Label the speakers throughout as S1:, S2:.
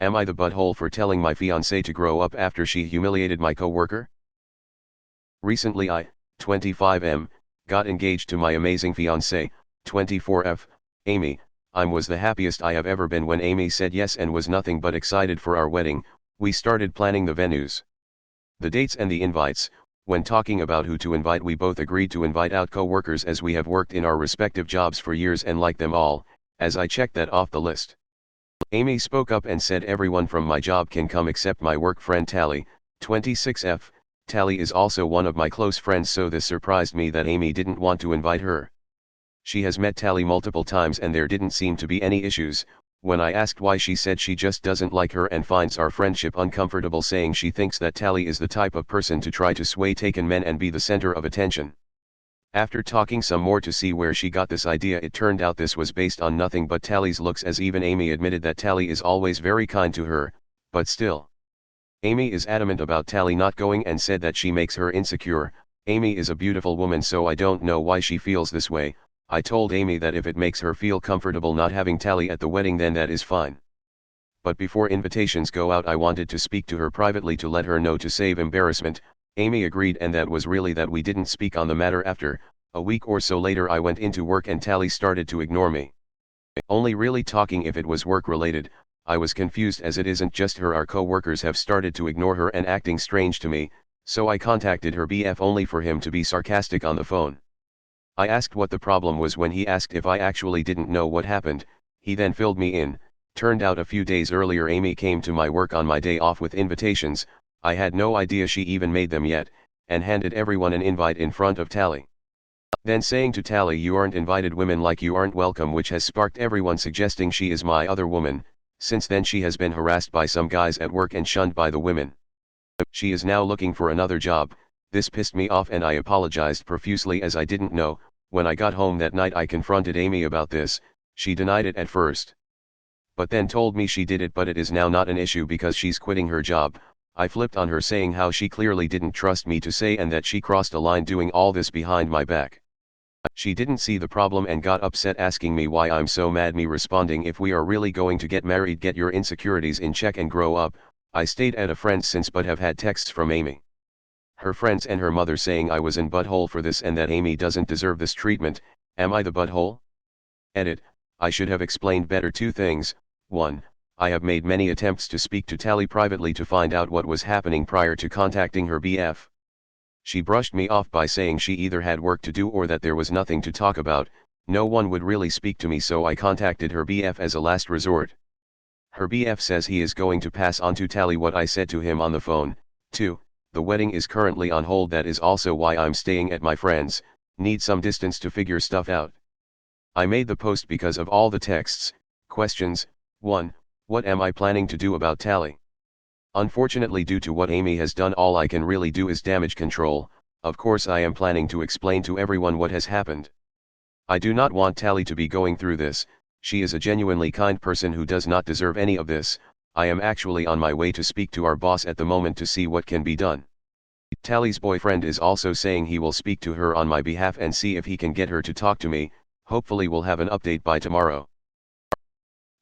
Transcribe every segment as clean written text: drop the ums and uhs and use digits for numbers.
S1: Am I the butthole for telling my fiancée to grow up after she humiliated my coworker? Recently I, 25M, got engaged to my amazing fiancée, 24F, Amy. I was the happiest I have ever been when Amy said yes and was nothing but excited for our wedding. We started planning the venues, the dates and the invites. When talking about who to invite, we both agreed to invite out co-workers as we have worked in our respective jobs for years and like them all. As I checked that off the list, Amy spoke up and said everyone from my job can come except my work friend Tally, 26F. Tally is also one of my close friends, so this surprised me that Amy didn't want to invite her. She has met Tally multiple times and there didn't seem to be any issues. When I asked why, she said she just doesn't like her and finds our friendship uncomfortable, saying she thinks that Tally is the type of person to try to sway taken men and be the center of attention. After talking some more to see where she got this idea, it turned out this was based on nothing but Tally's looks, as even Amy admitted that Tally is always very kind to her, but still, Amy is adamant about Tally not going and said that she makes her insecure. Amy is a beautiful woman, so I don't know why she feels this way. I told Amy that if it makes her feel comfortable not having Tally at the wedding, then that is fine. But before invitations go out, I wanted to speak to her privately to let her know to save embarrassment. Amy agreed, and that was really that. We didn't speak on the matter after. A week or so later I went into work and Tally started to ignore me. Only really talking if it was work related. I was confused, as it isn't just her, our co-workers have started to ignore her and acting strange to me, so I contacted her BF only for him to be sarcastic on the phone. I asked what the problem was. When he asked if I actually didn't know what happened, he then filled me in. Turned out a few days earlier Amy came to my work on my day off with invitations. I had no idea she even made them yet, and handed everyone an invite in front of Tally. Then saying to Tally, "You aren't invited, women like you aren't welcome," which has sparked everyone suggesting she is my other woman. Since then she has been harassed by some guys at work and shunned by the women. She is now looking for another job. This pissed me off and I apologized profusely, as I didn't know. When I got home that night I confronted Amy about this. She denied it at first, but then told me she did it, but it is now not an issue because she's quitting her job. I flipped on her, saying how she clearly didn't trust me to say, and that she crossed a line doing all this behind my back. She didn't see the problem and got upset, asking me why I'm so mad. Me responding, "If we are really going to get married, get your insecurities in check and grow up." I stayed at a friend's since but have had texts from Amy, her friends and her mother saying I was in butthole for this and that Amy doesn't deserve this treatment. Am I the butthole? Edit. I should have explained better. 2 things. 1. I have made many attempts to speak to Tally privately to find out what was happening prior to contacting her BF. She brushed me off by saying she either had work to do or that there was nothing to talk about. No one would really speak to me, so I contacted her BF as a last resort. Her BF says he is going to pass on to Tally what I said to him on the phone. 2. The wedding is currently on hold. That is also why I'm staying at my friend's. Need some distance to figure stuff out. I made the post because of all the texts. Questions. 1. What am I planning to do about Tally? Unfortunately, due to what Amy has done, all I can really do is damage control. Of course I am planning to explain to everyone what has happened. I do not want Tally to be going through this. She is a genuinely kind person who does not deserve any of this. I am actually on my way to speak to our boss at the moment to see what can be done. Tally's boyfriend is also saying he will speak to her on my behalf and see if he can get her to talk to me. Hopefully we'll have an update by tomorrow.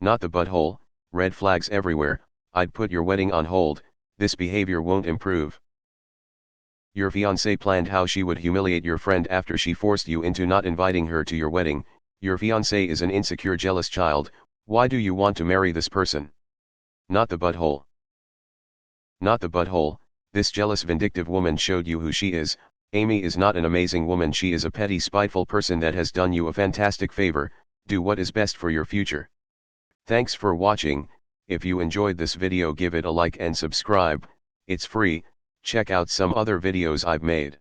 S1: Not the butthole. Red flags everywhere. I'd put your wedding on hold. This behavior won't improve. Your fiancée planned how she would humiliate your friend after she forced you into not inviting her to your wedding. Your fiancée is an insecure, jealous child. Why do you want to marry this person? Not the butthole. Not the butthole. This jealous, vindictive woman showed you who she is. Amy is not an amazing woman. She is a petty, spiteful person that has done you a fantastic favor. Do what is best for your future. Thanks for watching. If you enjoyed this video, give it a like and subscribe. It's free. Check out some other videos I've made.